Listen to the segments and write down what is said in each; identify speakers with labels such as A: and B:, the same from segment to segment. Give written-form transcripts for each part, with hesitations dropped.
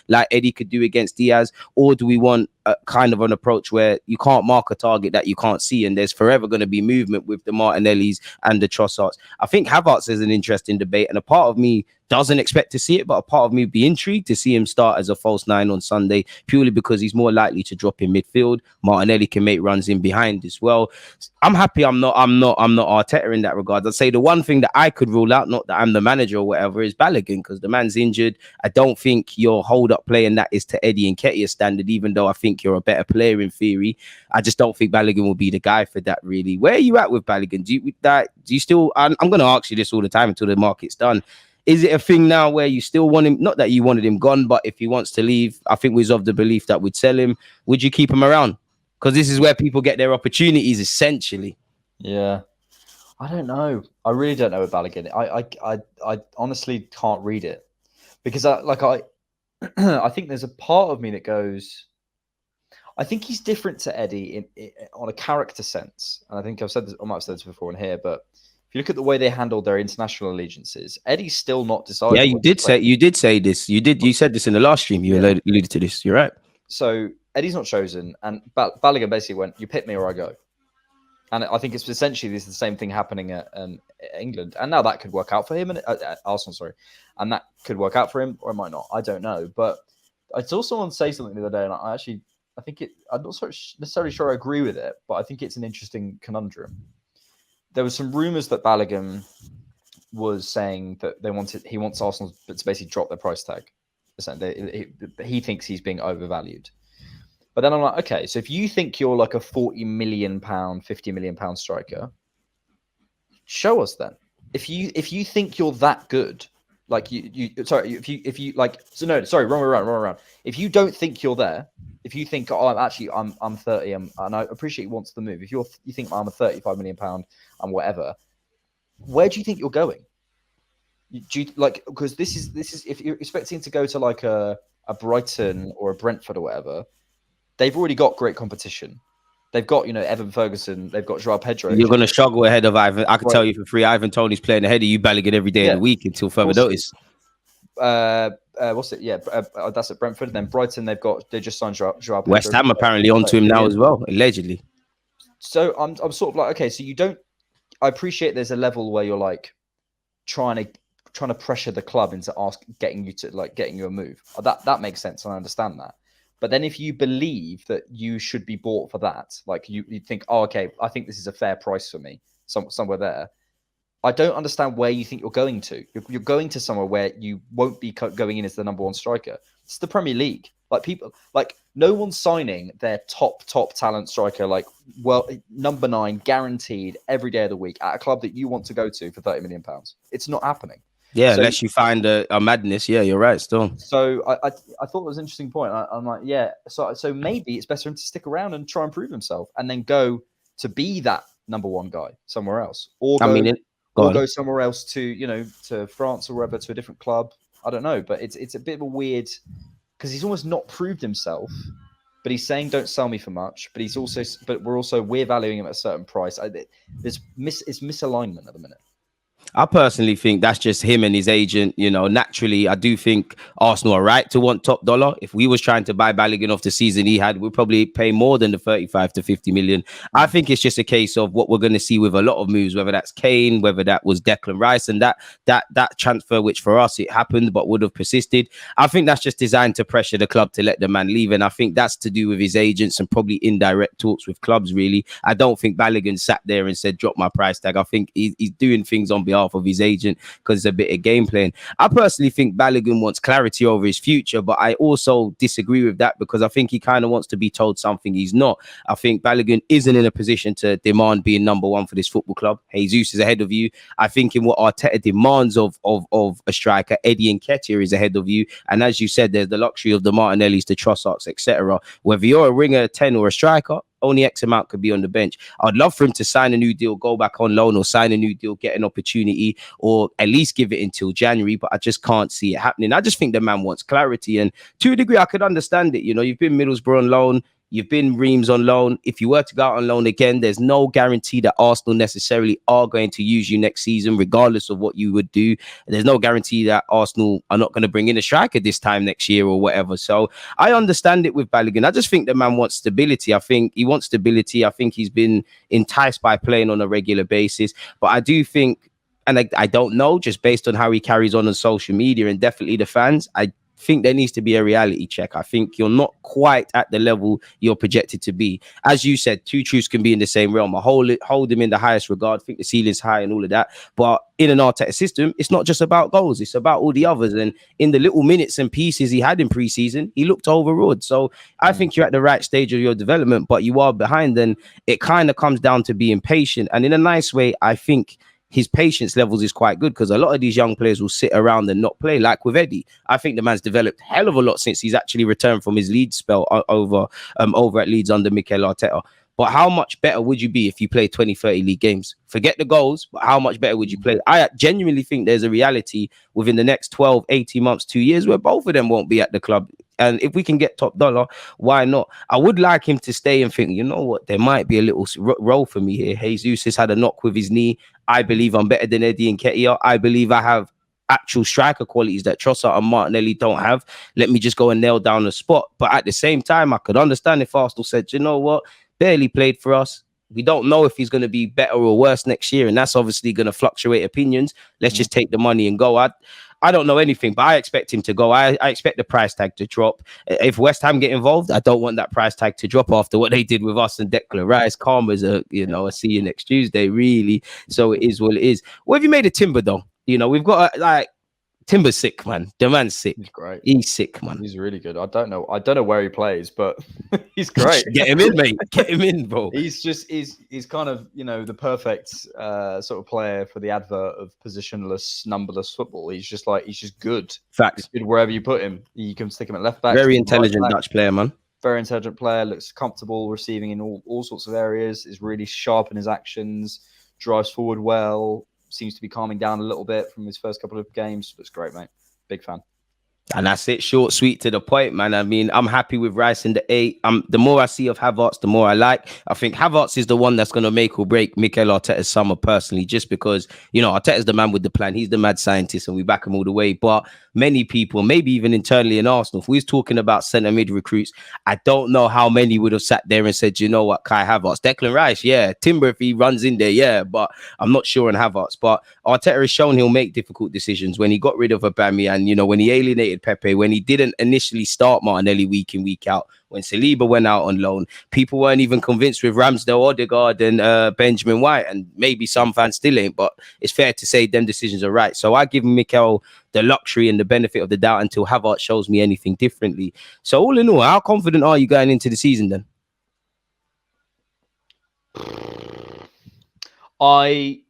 A: like Eddie could do against Diaz, or do we want a kind of an approach where you can't mark a target that you can't see, and there's forever going to be movement with the Martinellis and the Trossards? I think Havertz is an interesting debate, and a part of me doesn't expect to see it, but a part of me would be intrigued to see him start as a false nine on Sunday, purely because he's more likely to drop in midfield. Martinelli can make runs in behind as well. I'm happy I'm not Arteta in that regard. I'd say the one thing that I could rule out, not that I'm the manager or whatever, is Balogun, because the man's injured. I don't think your hold-up play, and that is to Eddie Nketiah standard, even though I think you're a better player in theory. I just don't think Balogun will be the guy for that, really. Where are you at with Balogun? Do you still... I'm going to ask you this all the time until the market's done. Is it a thing now where you still want him? Not that you wanted him gone, but if he wants to leave, I think we're of the belief that we'd sell him. Would you keep him around? Because this is where people get their opportunities, essentially.
B: Yeah, I don't know. I really don't know with Balogun. I honestly can't read it, because I think there's a part of me that goes, I think he's different to Eddie on a character sense, and I think I've said this, I might have said this before in here, but if you look at the way they handled their international allegiances, Eddie's still not decided.
A: Yeah, you did say this. You said this in the last stream. You alluded to this. You're right.
B: So Eddie's not chosen, and Balogun basically went, "You pick me or I go." And I think it's essentially the same thing happening at England, and now that could work out for him and at Arsenal. Sorry, and that could work out for him, or it might not. I don't know. But I saw someone say something the other day, and I think I'm not necessarily sure I agree with it, but I think it's an interesting conundrum. There was some rumours that Balogun was saying that he wants Arsenal to basically drop their price tag. He thinks he's being overvalued. But then I'm like, okay, so if you think you're like a £40 million, £50 million striker, show us then. If you think you're that good, like wrong way around. If you don't think you're there, if you think, I'm 30, and I appreciate he wants the move. If you think I'm a £35 million and whatever, where do you think you're going? Because this is if you're expecting to go to like a Brighton or a Brentford or whatever, they've already got great competition. They've got, Evan Ferguson. They've got Joao Pedro.
A: You're going to struggle ahead of Ivan. I can tell you for free, Ivan Toney's playing ahead of you, Balogun, every day of the week until further notice.
B: What's it? Yeah, that's at Brentford. And then Brighton, they just signed Joao Pedro.
A: West Ham apparently onto him now as well, allegedly.
B: So I'm sort of like, okay, so you don't. I appreciate there's a level where you're like trying to pressure the club into getting you a move. That makes sense, and I understand that. But then if you believe that you should be bought for that, like you think, oh, okay, I think this is a fair price for me, somewhere there. I don't understand where you think you're going to. You're going to somewhere where you won't be going in as the number one striker. It's the Premier League. No one's signing their top talent striker, number 9, guaranteed every day of the week at a club that you want to go to for £30 million. It's not happening.
A: Yeah, unless you find a madness. Yeah, you're right, still.
B: So I thought it was an interesting point. I'm like, yeah. So maybe it's better for him to stick around and try and prove himself, and then go to be that number one guy somewhere else, or go somewhere else to France or wherever, to a different club. I don't know, but it's a bit of a weird, because he's almost not proved himself. But he's saying don't sell me for much. But we're valuing him at a certain price. It's misalignment at the minute.
A: I personally think that's just him and his agent. Naturally, I do think Arsenal are right to want top dollar. If we was trying to buy Balogun off the season he had, we'd probably pay more than the 35 to 50 million. I think it's just a case of what we're going to see with a lot of moves, whether that's Kane, whether that was Declan Rice, and that transfer, which for us it happened but would have persisted. I think that's just designed to pressure the club to let the man leave, and I think that's to do with his agents and probably indirect talks with clubs. Really, I don't think Balogun sat there and said drop my price tag. I think he's doing things on behalf of his agent because it's a bit of game playing. I personally think Balogun wants clarity over his future, but I also disagree with that because I think he kind of wants to be told something he's not. I think Balogun isn't in a position to demand being number one for this football club. Jesus is ahead of you. I think in what Arteta demands of a striker, Eddie Nketiah is ahead of you. And as you said, there's the luxury of the Martinellis, the Trossards, etc. Whether you're a ringer, a 10 or a striker, only X amount could be on the bench. I'd love for him to sign a new deal, go back on loan, or sign a new deal, get an opportunity, or at least give it until January, but I just can't see it happening. I just think the man wants clarity, and to a degree I could understand it. You've been Middlesbrough on loan, You've been Reams on loan. If you were to go out on loan again, there's no guarantee that Arsenal necessarily are going to use you next season, regardless of what you would do. There's no guarantee that Arsenal are not going to bring in a striker this time next year or whatever. So I understand it with Balogun. I just think the man wants stability. I think he wants stability. I think he's been enticed by playing on a regular basis. But I do think, and I don't know, just based on how he carries on social media and definitely the fans, I think there needs to be a reality check. I think you're not quite at the level you're projected to be. As you said, two truths can be in the same realm. I hold him in the highest regard. I think the ceiling's high and all of that. But in an Arteta system, it's not just about goals. It's about all the others. And in the little minutes and pieces he had in pre-season, he looked overawed. So I think you're at the right stage of your development, but you are behind. And it kind of comes down to being patient. And in a nice way, I think his patience levels is quite good, because a lot of these young players will sit around and not play, like with Eddie. I think the man's developed hell of a lot since he's actually returned from his Leeds spell over at Leeds under Mikel Arteta. But how much better would you be if you play 20, 30 league games? Forget the goals, but how much better would you play? I genuinely think there's a reality within the next 12, 18 months, 2 years, where both of them won't be at the club. And if we can get top dollar, why not? I would like him to stay and think, you know what, there might be a little role for me here. Jesus has had a knock with his knee. I believe I'm better than Eddie and Nketiah. I believe I have actual striker qualities that Trossard and Martinelli don't have. Let me just go and nail down the spot. But at the same time, I could understand if Arsenal said, you know what, barely played for us. We don't know if he's going to be better or worse next year. And that's obviously going to fluctuate opinions. Let's just take the money and go. I don't know anything, but I expect him to go. I expect the price tag to drop. If West Ham get involved, I don't want that price tag to drop after what they did with us and Declan Rice. Karma's a see you next Tuesday, really. So it is what it is. What have you made of Timber, though? We've got Timber's sick, man. The man's sick.
B: He's great.
A: He's sick, man.
B: He's really good. I don't know where he plays, but he's great.
A: Get him in, mate. Get him in, bro.
B: He's kind of, the perfect sort of player for the advert of positionless, numberless football. He's just good.
A: Facts.
B: He's good wherever you put him. You can stick him at left back.
A: Very intelligent right Dutch player, man.
B: Very intelligent player. Looks comfortable receiving in all sorts of areas. Is really sharp in his actions. Drives forward well. Seems to be calming down a little bit from his first couple of games. Looks great, mate. Big fan.
A: And that's it, short, sweet, to the point, man. I mean, I'm happy with Rice in the 8. The more I see of Havertz, the more I like. I think Havertz is the one that's going to make or break Mikel Arteta's summer personally, just because, Arteta's the man with the plan. He's the mad scientist and we back him all the way. But many people, maybe even internally in Arsenal, if we was talking about centre mid recruits, I don't know how many would have sat there and said, you know what, Kai Havertz, Declan Rice, yeah, Timber if he runs in there, yeah, but I'm not sure on Havertz. But Arteta has shown he'll make difficult decisions. When he got rid of Aubameyang, when he alienated Pepe, when he didn't initially start Martinelli week in, week out, when Saliba went out on loan, people weren't even convinced with Ramsdale, Odegaard and Benjamin White, and maybe some fans still ain't, but it's fair to say them decisions are right. So I give Mikel the luxury and the benefit of the doubt until Havertz shows me anything differently. So all in all, how confident are you going into the season then?
B: I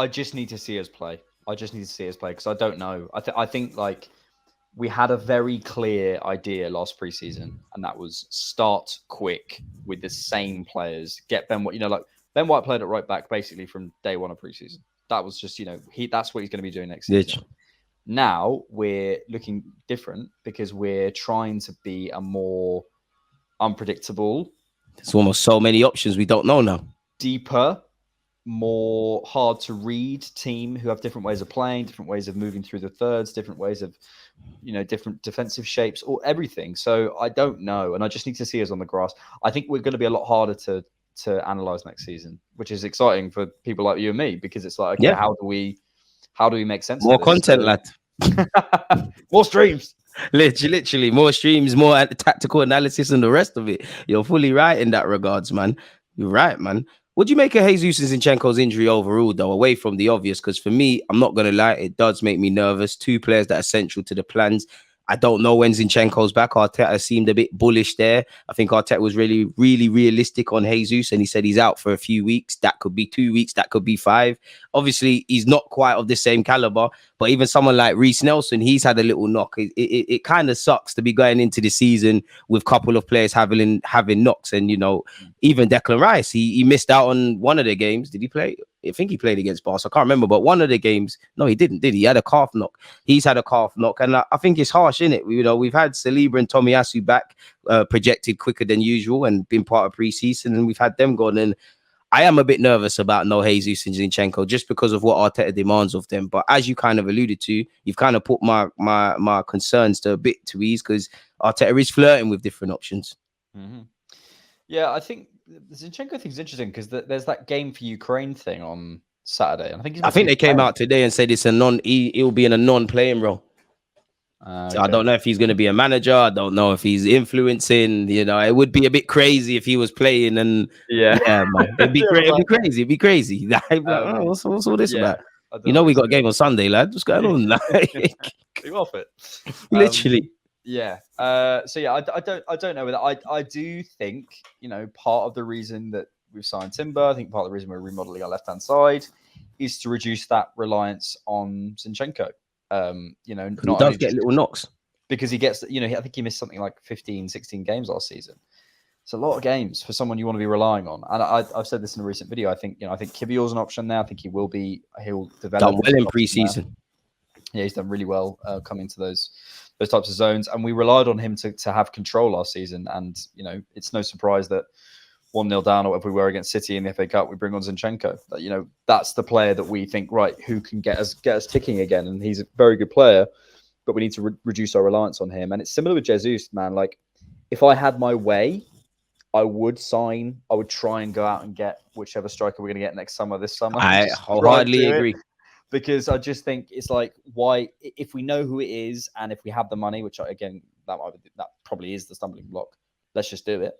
B: just need to see us play. Because I don't know. I think we had a very clear idea last preseason, and that was start quick with the same players. Get Ben White, Ben White played at right back basically from day one of preseason. That was just, that's what he's going to be doing next season. Now we're looking different because we're trying to be a more unpredictable.
A: There's almost so many options we don't know now.
B: Deeper, more hard to read team who have different ways of playing, different ways of moving through the thirds, different ways of, different defensive shapes or everything. So I don't know. And I just need to see us on the grass. I think we're going to be a lot harder to analyze next season, which is exciting for people like you and me, because it's like, okay, how do we make sense
A: more
B: of this?
A: Content, lad.
B: More streams.
A: Literally more streams, more tactical analysis and the rest of it. You're fully right in that regards, man. You're right, man. What do you make of Jesus and Zinchenko's injury overall, though, away from the obvious? Because for me, I'm not going to lie, it does make me nervous. Two players that are central to the plans. I don't know when Zinchenko's back. Arteta seemed a bit bullish there. I think Arteta was really, really realistic on Jesus, and he said he's out for a few weeks. That could be 2 weeks. That could be 5. Obviously, he's not quite of the same caliber, But even someone like Reece Nelson, he's had a little knock. It kind of sucks to be going into the season with a couple of players having knocks. And, you know, even Declan Rice, he missed out on one of the games. Did he play? I think he played against Barca. I can't remember, but one of the games, no, he didn't, did he? He had a calf knock. He's had a calf knock. And I think it's harsh, isn't it? You know, we've had Saliba and Tomiyasu back, projected quicker than usual and been part of preseason, and we've had them gone. And I am a bit nervous about no Jesus and Zinchenko just because of what Arteta demands of them. But as you kind of alluded to, you've kind of put my concerns to a bit to ease, because Arteta is flirting with different options.
B: Mm-hmm. Yeah, I think the Zinchenko thing is interesting because there's that game for Ukraine thing on Saturday. And I think
A: they came out today and said it's he'll be in a non-playing role. So I don't know if he's going to be a manager. I don't know if he's influencing. You know, it would be a bit crazy if he was playing. And yeah man, it'd be crazy. It'd be crazy. What's all this about? You know, we got a game on Sunday, lad. What's going on?
B: You off it?
A: Literally.
B: Yeah. So yeah, I don't know whether I do think, you know, part of the reason that we've signed Timber, I think part of the reason we're remodeling our left-hand side is to reduce that reliance on Zinchenko. You know,
A: he does get little knocks
B: because he gets, you know, I think he missed something like 15, 16 games last season. It's a lot of games for someone you want to be relying on. And I've said this in a recent video. I think Kibior's an option now. I think he'll develop.
A: Done well in preseason.
B: Yeah, he's done really well coming to those types of zones. And we relied on him to have control last season. And, you know, it's no surprise that 1-0 down or whatever we were against City in the FA Cup, we bring on Zinchenko. You know, that's the player that we think, right, who can get us ticking again. And he's a very good player, but we need to reduce our reliance on him. And it's similar with Jesus, man. Like, if I had my way, I would try and go out and get whichever striker we're going to get next summer, this summer.
A: I wholeheartedly agree.
B: Because I just think it's like, why, if we know who it is and if we have the money, which again, that probably is the stumbling block, let's just do it.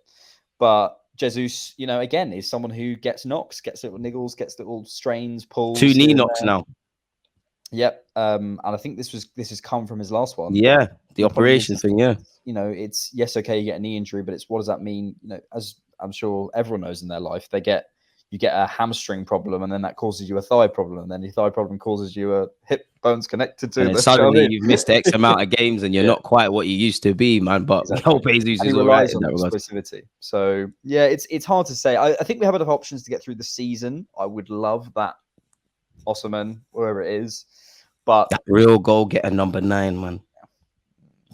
B: But Jesus, you know, again, is someone who gets knocks, gets little niggles, gets little strains, pulls.
A: 2 knee knocks now.
B: Yep. And I think this has come from his last one.
A: Yeah, the operation thing, yeah.
B: You know, it's, yes, okay, you get a knee injury, but it's, what does that mean? You know, as I'm sure everyone knows in their life, you get a hamstring problem, and then that causes you a thigh problem, and then your thigh problem causes you a hip bones connected to.
A: And suddenly you've missed X amount of games, and you're not quite what you used to be, man. But Jesus is all right in that regard.
B: Exclusivity. So yeah, it's hard to say. I think we have enough options to get through the season. I would love that Osimhen, wherever it is, but
A: that real goal getter number 9, man.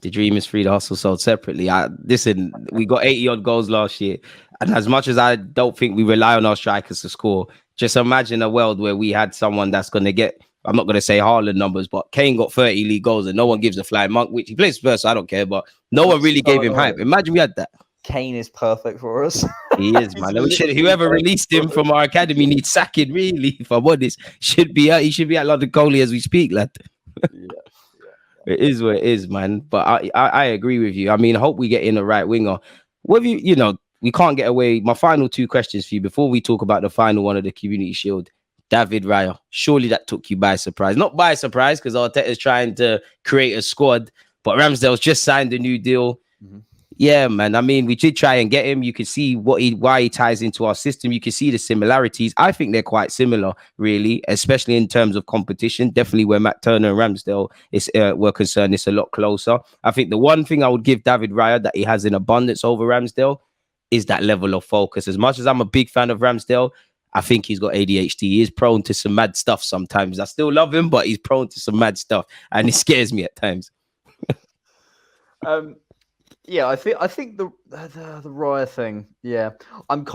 A: The dream is free. The hustle sold separately. Listen, we got 80 odd goals last year. And as much as I don't think we rely on our strikers to score, just imagine a world where we had someone that's going to get, I'm not going to say Haaland numbers, but Kane got 30 league goals and no one gives a flying monk, which he plays first, so I don't care, but no one really gave him hype. Imagine we had that.
B: Kane is perfect for us.
A: He is, man. Whoever released him from our academy needs sacking, really, if I'm honest. He should be at London Coley as we speak, lad. It is what it is, man. But I agree with you. I mean, I hope we get in the right winger. What have you know, we can't get away. My final 2 questions for you before we talk about the final one of the Community Shield. David Raya, surely that took you by surprise. Not by surprise, because Arteta is trying to create a squad, but Ramsdale's just signed a new deal. Mm-hmm. Yeah, man. I mean, we did try and get him. You can see why he ties into our system. You can see the similarities. I think they're quite similar, really, especially in terms of competition. Definitely where Matt Turner and Ramsdale were concerned, it's a lot closer. I think the one thing I would give David Raya that he has in abundance over Ramsdale is that level of focus. As much as I'm a big fan of Ramsdale, I think he's got ADHD. He is prone to some mad stuff sometimes. I still love him, but he's prone to some mad stuff, and it scares me at times.
B: Yeah, I think the Raya thing. Yeah, I'm